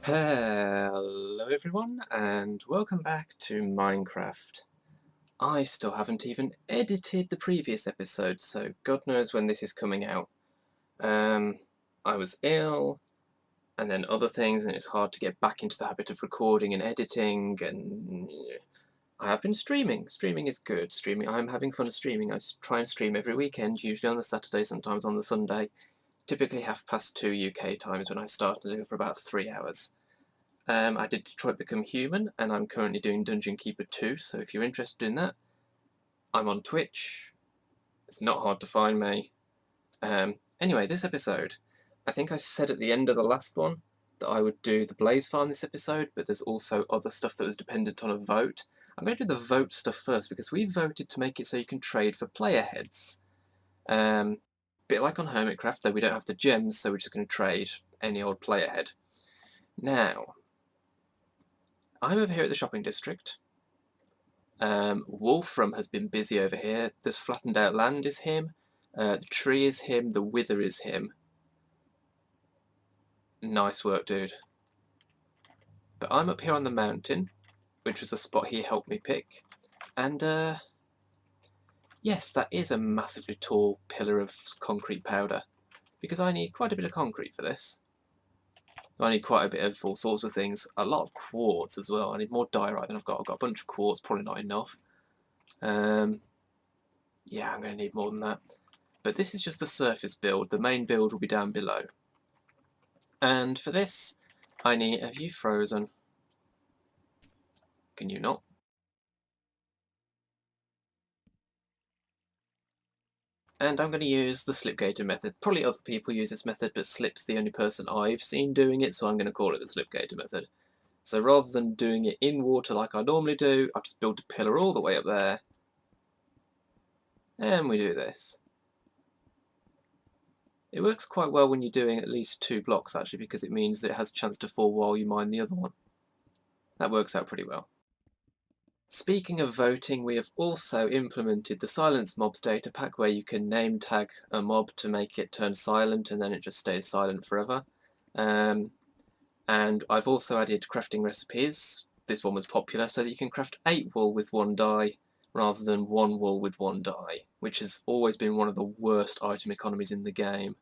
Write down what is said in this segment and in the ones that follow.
Hello everyone, and welcome back to Minecraft. I still haven't even edited the previous episode, so God knows when this is coming out. I was ill, and then other things, and it's hard to get back into the habit of recording and editing, and I have been streaming. Streaming is good. I'm having fun streaming. I try and stream every weekend, usually on the Saturday, sometimes on the Sunday. Typically 2:30 UK times when I start to do it for about 3 hours. I did Detroit Become Human, and I'm currently doing Dungeon Keeper 2, so if you're interested in that, I'm on Twitch. It's not hard to find me. Anyway, this episode, I think I said at the end of the last one that I would do the Blaze Farm this episode, but there's also other stuff that was dependent on a vote. I'm going to do the vote stuff first, because we voted to make it so you can trade for player heads. Bit like on Hermitcraft, though we don't have the gems, so we're just going to trade any old player head. Now, I'm over here at the shopping district. Wolfram has been busy over here. This flattened out land is him. The tree is him. The wither is him. Nice work, dude. But I'm up here on the mountain, which was a spot he helped me pick. And, yes, that is a massively tall pillar of concrete powder, because I need quite a bit of concrete for this. I need quite a bit of all sorts of things. A lot of quartz as well. I need more diorite than I've got. I've got a bunch of quartz, probably not enough. Yeah, I'm going to need more than that. But this is just the surface build. The main build will be down below. And for this, I need... Have you frozen? Can you not? And I'm going to use the Sl1pg8r method. Probably other people use this method, but Slip's the only person I've seen doing it, so I'm going to call it the Sl1pg8r method. So rather than doing it in water like I normally do, I've just built a pillar all the way up there. And we do this. It works quite well when you're doing at least 2 blocks, actually, because it means that it has a chance to fall while you mine the other one. That works out pretty well. Speaking of voting, we have also implemented the silence mobs data pack, where you can name tag a mob to make it turn silent, and then it just stays silent forever. And I've also added crafting recipes. This one was popular, so that you can craft 8 wool with 1 dye, rather than 1 wool with 1 dye, which has always been one of the worst item economies in the game.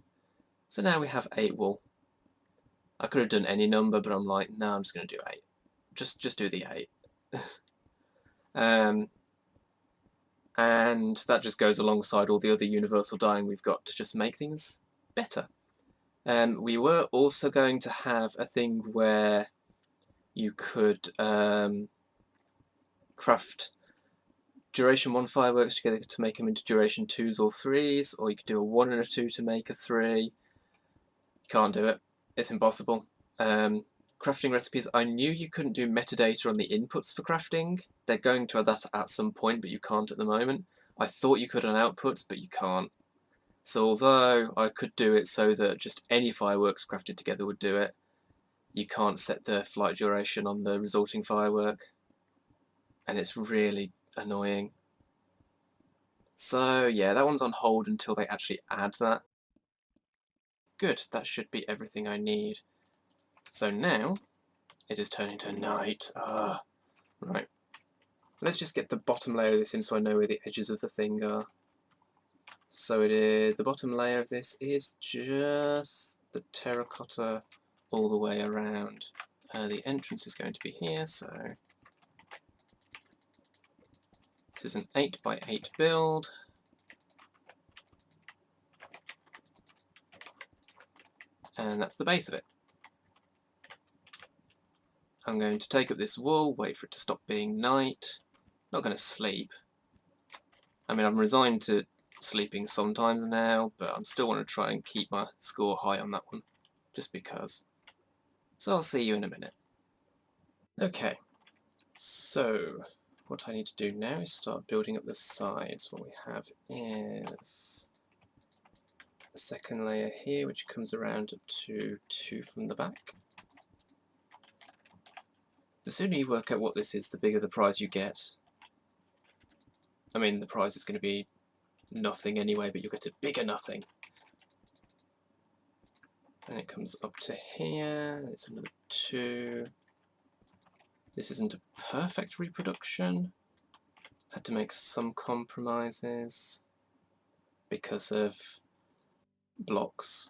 So now we have 8 wool. I could have done any number, but I'm like, no, I'm just going to do 8. Just do the 8. And that just goes alongside all the other universal dyeing we've got to just make things better. We were also going to have a thing where you could craft duration 1 fireworks together to make them into duration 2s or 3s, or you could do a 1 and a 2 to make a 3. Can't do it. It's impossible. Crafting recipes, I knew you couldn't do metadata on the inputs for crafting. They're going to add that at some point, but you can't at the moment. I thought you could on outputs, but you can't. So although I could do it so that just any fireworks crafted together would do it, you can't set the flight duration on the resulting firework. And it's really annoying. So yeah, that one's on hold until they actually add that. Good, that should be everything I need. So now, it is turning to night. Right. Let's just get the bottom layer of this in so I know where the edges of the thing are. So it is, the bottom layer of this is just the terracotta all the way around. The entrance is going to be here, so this is an 8x8 build. And that's the base of it. I'm going to take up this wool, wait for it to stop being night. Not going to sleep. I mean, I'm resigned to sleeping sometimes now, but I still want to try and keep my score high on that one, just because. So I'll see you in a minute. Okay, so what I need to do now is start building up the sides. What we have is a second layer here, which comes around to 2 from the back. The sooner you work out what this is, the bigger the prize you get. I mean, the prize is going to be nothing anyway, but you'll get a bigger nothing. Then it comes up to here, and it's another 2. This isn't a perfect reproduction. Had to make some compromises because of blocks.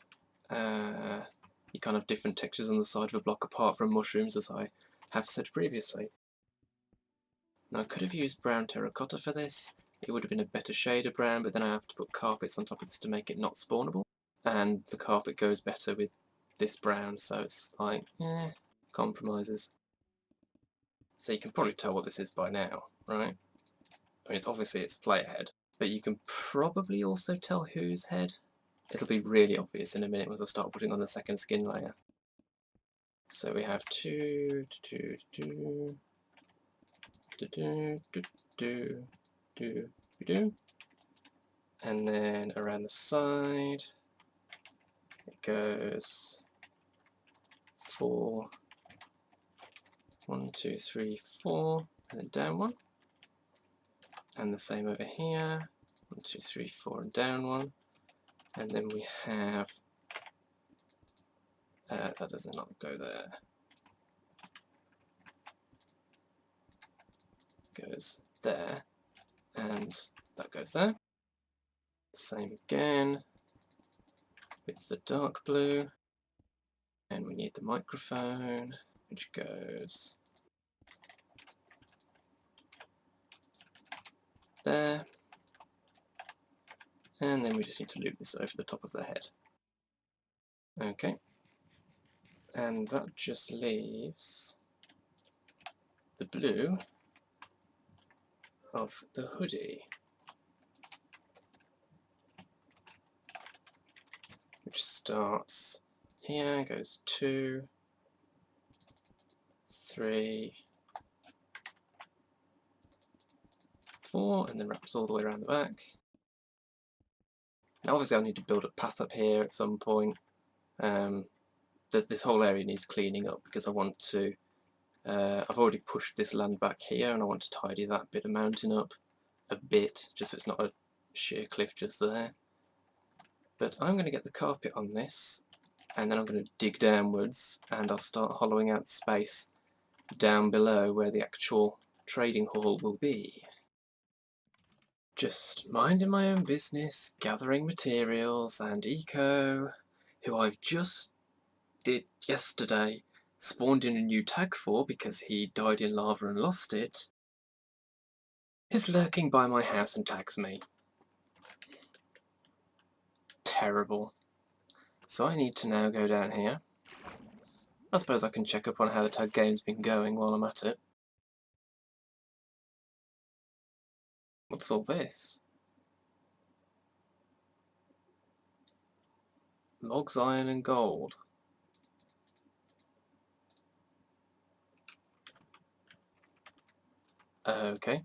You can't have different textures on the side of a block apart from mushrooms, as I have said previously. Now I could have used brown terracotta for this. It would have been a better shade of brown, but then I have to put carpets on top of this to make it not spawnable. And the carpet goes better with this brown, so it's like, compromises. So you can probably tell what this is by now, right? I mean, obviously it's a player head, but you can probably also tell whose head. It'll be really obvious in a minute once I start putting on the second skin layer. So we have 2, 2, 2, 2, 2, 2, 2, 2, and then around the side it goes 4, 1, 2, 3, 4, and then down 1, and the same over here, 1, 2, 3, 4, and down 1, and then we have that does not go there. Goes there, and that goes there. Same again with the dark blue, and we need the microphone, which goes there, and then we just need to loop this over the top of the head. Okay, and that just leaves the blue of the hoodie, which starts here, goes 2, 3, 4, and then wraps all the way around the back. Now obviously I'll need to build a path up here at some point. This whole area needs cleaning up because I want to, I've already pushed this land back here and I want to tidy that bit of mountain up a bit, just so it's not a sheer cliff just there. But I'm going to get the carpet on this, and then I'm going to dig downwards and I'll start hollowing out the space down below where the actual trading hall will be. Just minding my own business, gathering materials, and Eco, who I've just did yesterday, spawned in a new tag for because he died in lava and lost it, is lurking by my house and tags me. Terrible. So I need to now go down here. I suppose I can check up on how the tag game's been going while I'm at it. What's all this? Logs, iron and gold. Okay.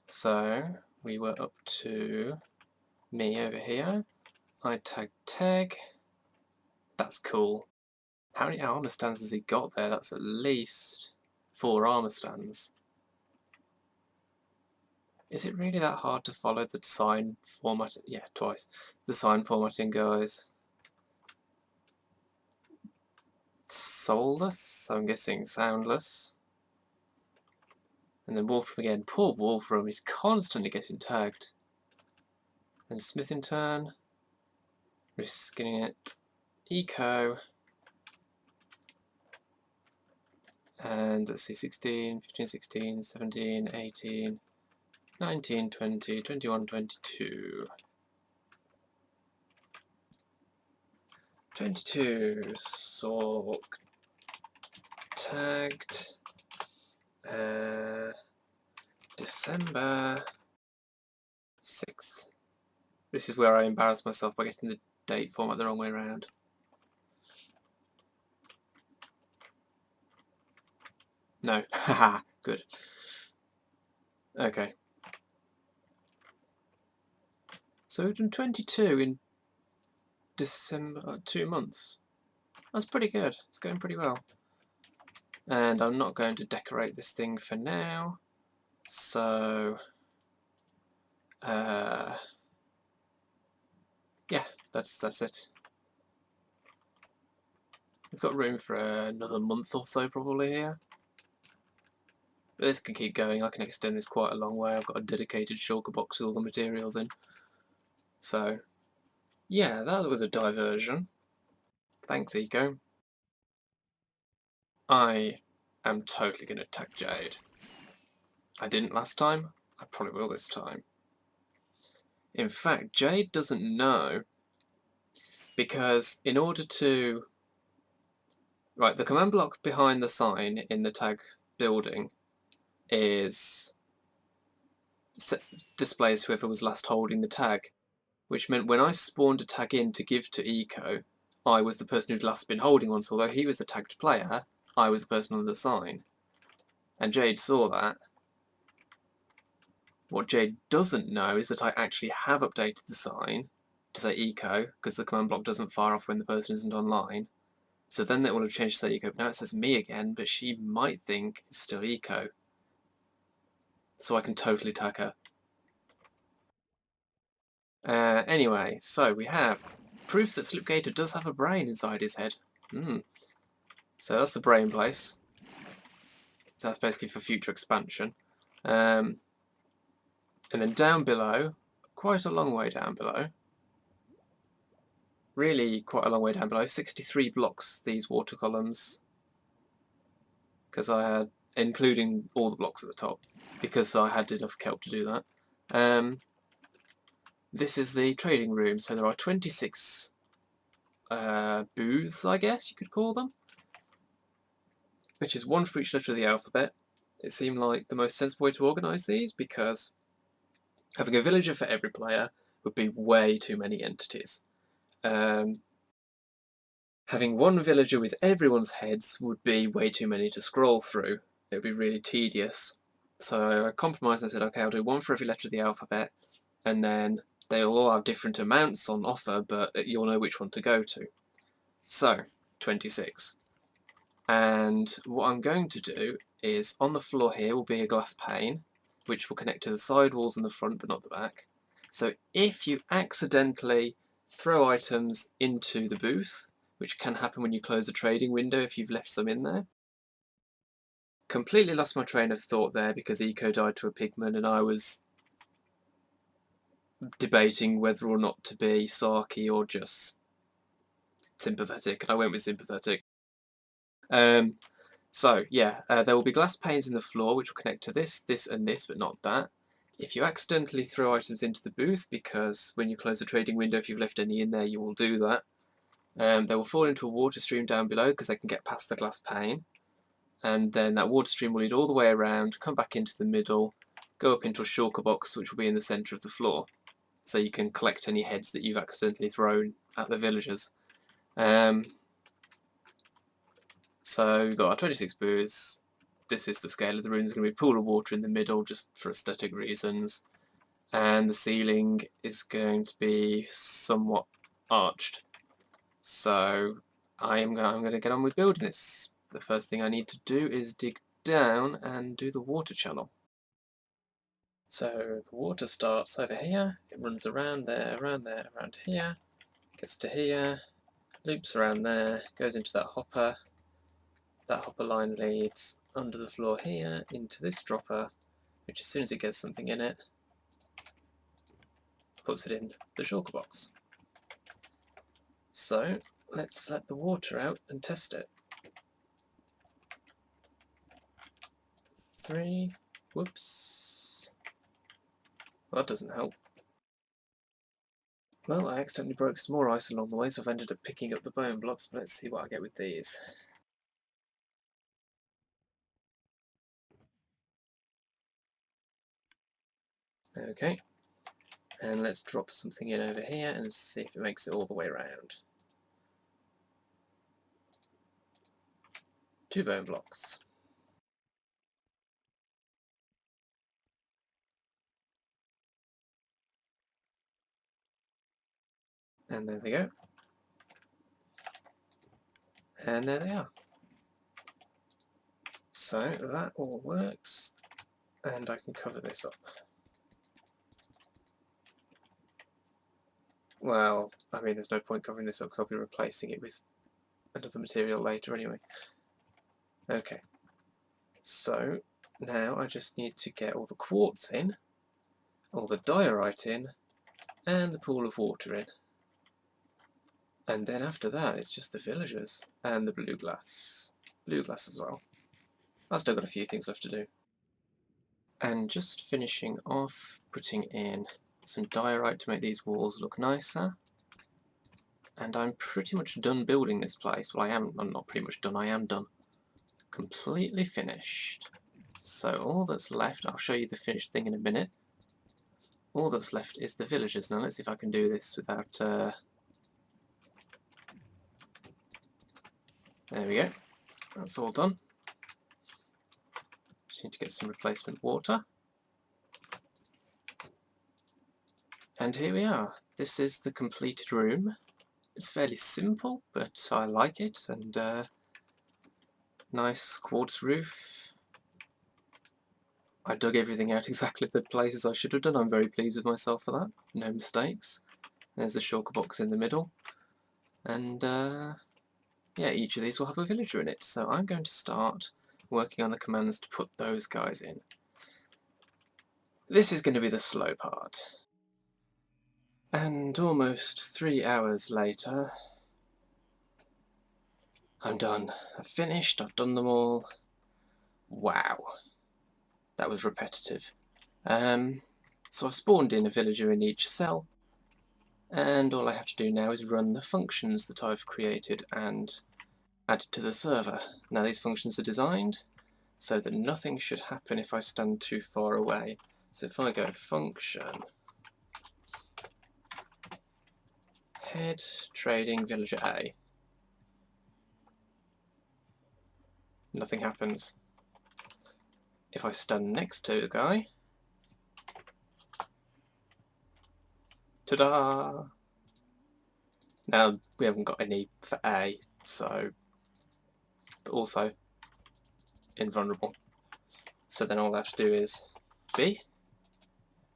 So we were up to me over here. I tagged Teg. That's cool. How many armor stands has he got there? That's at least 4 armor stands. Is it really that hard to follow the sign format? Yeah, twice. The sign formatting, guys. Soulless, so I'm guessing soundless. And then Wolfram again. Poor Wolfram, he's constantly getting tagged. And Smith in turn. Risking it. Eco. And let's see, 16, 15, 16, 17, 18, 19, 20, 21, 22. 22. Sork. Tagged. December 6th. This is where I embarrass myself by getting the date format the wrong way around. No. Haha, good. Okay. So we've done 22 in December, 2 months. That's pretty good. It's going pretty well. And I'm not going to decorate this thing for now. So yeah, that's it. We've got room for another month or so probably here. But this can keep going. I can extend this quite a long way. I've got a dedicated shulker box with all the materials in. So, yeah, that was a diversion. Thanks, Eco. I am totally going to attack Jade. I didn't last time. I probably will this time. In fact, Jade doesn't know, because in order to... Right, the command block behind the sign in the tag building is... displays whoever was last holding the tag, which meant when I spawned a tag in to give to Eco, I was the person who'd last been holding one, so although he was the tagged player, I was the person on the sign. And Jade saw that. What Jade doesn't know is that I actually have updated the sign to say Eco, because the command block doesn't fire off when the person isn't online. So then that will have changed to say Eco, but now it says me again, but she might think it's still Eco. So I can totally tag her. Anyway, so we have proof that Sl1pg8r does have a brain inside his head. So that's the brain place. So that's basically for future expansion. And then down below, quite a long way down below, really quite a long way down below, 63 blocks, these water columns, because I had, including all the blocks at the top, because I had enough kelp to do that. This is the trading room, so there are 26 booths, I guess you could call them, which is one for each letter of the alphabet. It seemed like the most sensible way to organise these, because having a villager for every player would be way too many entities. Having one villager with everyone's heads would be way too many to scroll through. It would be really tedious. So I compromised and said, okay, I'll do one for every letter of the alphabet, and then they'll all have different amounts on offer, but you'll know which one to go to. So, 26. And what I'm going to do is, on the floor here will be a glass pane, which will connect to the side walls and the front, but not the back. So if you accidentally throw items into the booth, which can happen when you close a trading window if you've left some in there. Completely lost my train of thought there because Eco died to a pigman and I was debating whether or not to be sarky or just sympathetic, and I went with sympathetic. So yeah, there will be glass panes in the floor which will connect to this, this and this, but not that. If you accidentally throw items into the booth, because when you close a trading window, if you've left any in there, you will do that. They will fall into a water stream down below because they can get past the glass pane, and then that water stream will lead all the way around, come back into the middle, go up into a shulker box which will be in the centre of the floor, so you can collect any heads that you've accidentally thrown at the villagers. So we've got our 26 booths. This is the scale of the room. There's going to be a pool of water in the middle just for aesthetic reasons, and the ceiling is going to be somewhat arched. So I'm going to get on with building this. The first thing I need to do is dig down and do the water channel. So the water starts over here, it runs around there, around here, gets to here, loops around there, goes into that hopper line leads under the floor here into this dropper, which as soon as it gets something in it, puts it in the shulker box. So let's let the water out and test it. 3, whoops, well, that doesn't help. Well, I accidentally broke some more ice along the way, so I've ended up picking up the bone blocks, but let's see what I get with these. Okay, and let's drop something in over here and see if it makes it all the way around. 2 bone blocks. And there they go. And there they are. So that all works, and I can cover this up. Well, I mean, there's no point covering this up because I'll be replacing it with another material later anyway. Okay, so now I just need to get all the quartz in, all the diorite in, and the pool of water in. And then after that, it's just the villagers and the blue glass. Blue glass as well. I've still got a few things left to do. And just finishing off, putting in some diorite to make these walls look nicer. And I'm pretty much done building this place. Well, I'm not pretty much done, I am done. Completely finished. So all that's left, I'll show you the finished thing in a minute. All that's left is the villagers. Now let's see if I can do this without... There we go. That's all done. Just need to get some replacement water. And here we are. This is the completed room. It's fairly simple, but I like it, and nice quartz roof. I dug everything out exactly the places I should have done. I'm very pleased with myself for that. No mistakes. There's a shulker box in the middle. And yeah, each of these will have a villager in it. So I'm going to start working on the commands to put those guys in. This is going to be the slow part. And almost 3 hours later, I'm done. I've finished, I've done them all. Wow. That was repetitive. So I've spawned in a villager in each cell, and all I have to do now is run the functions that I've created and added to the server. Now these functions are designed so that nothing should happen if I stand too far away. So if I go function head trading villager A, nothing happens. If I stand next to the guy, ta-da! Now we haven't got any for A, so, but also invulnerable. So then all I have to do is B,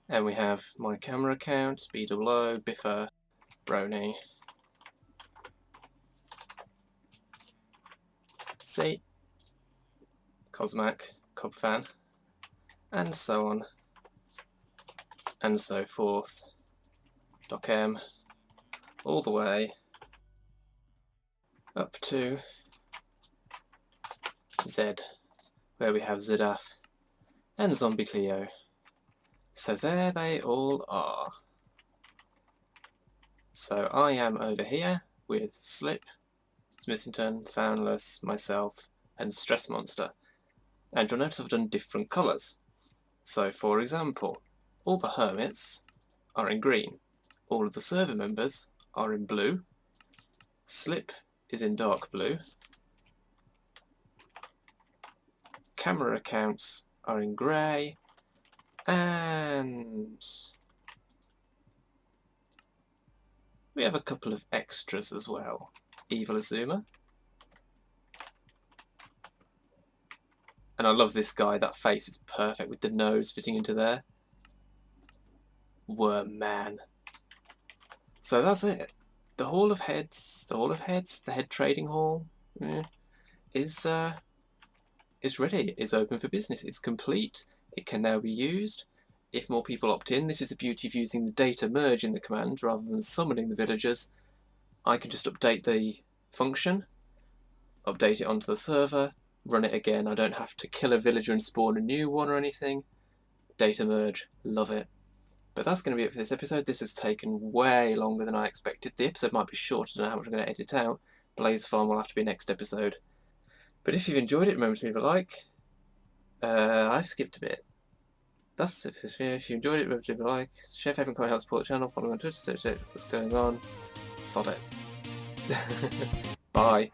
and we have my camera count, BOO, Biffer, Brony, C, Cosmac, Cobfan, and so on and so forth. DocM, all the way up to Z, where we have Zidaf and Zombie Cleo. So there they all are. So I am over here with Slip, Smithington, Soundless, myself, and Stress Monster. And you'll notice I've done different colours. So for example, all the hermits are in green, all of the server members are in blue, Slip is in dark blue, camera accounts are in grey, and we have a couple of extras as well. Evil Azuma. And I love this guy, that face is perfect with the nose fitting into there. Worm Man. So that's it. The Hall of Heads, the Head Trading Hall, is ready, is open for business. It's complete, it can now be used. If more people opt in, this is the beauty of using the data merge in the command rather than summoning the villagers. I can just update the function, update it onto the server, run it again. I don't have to kill a villager and spawn a new one or anything. Data merge, love it. But that's going to be it for this episode. This has taken way longer than I expected. The episode might be short, I don't know how much I'm going to edit out. Blaze Farm will have to be next episode. But if you've enjoyed it, remember to leave a like. I skipped a bit. That's it. If you enjoyed it, remember to leave a like. Share, favorite, comment, help support the channel. Follow me on Twitter, so what's going on. Sod it. Bye.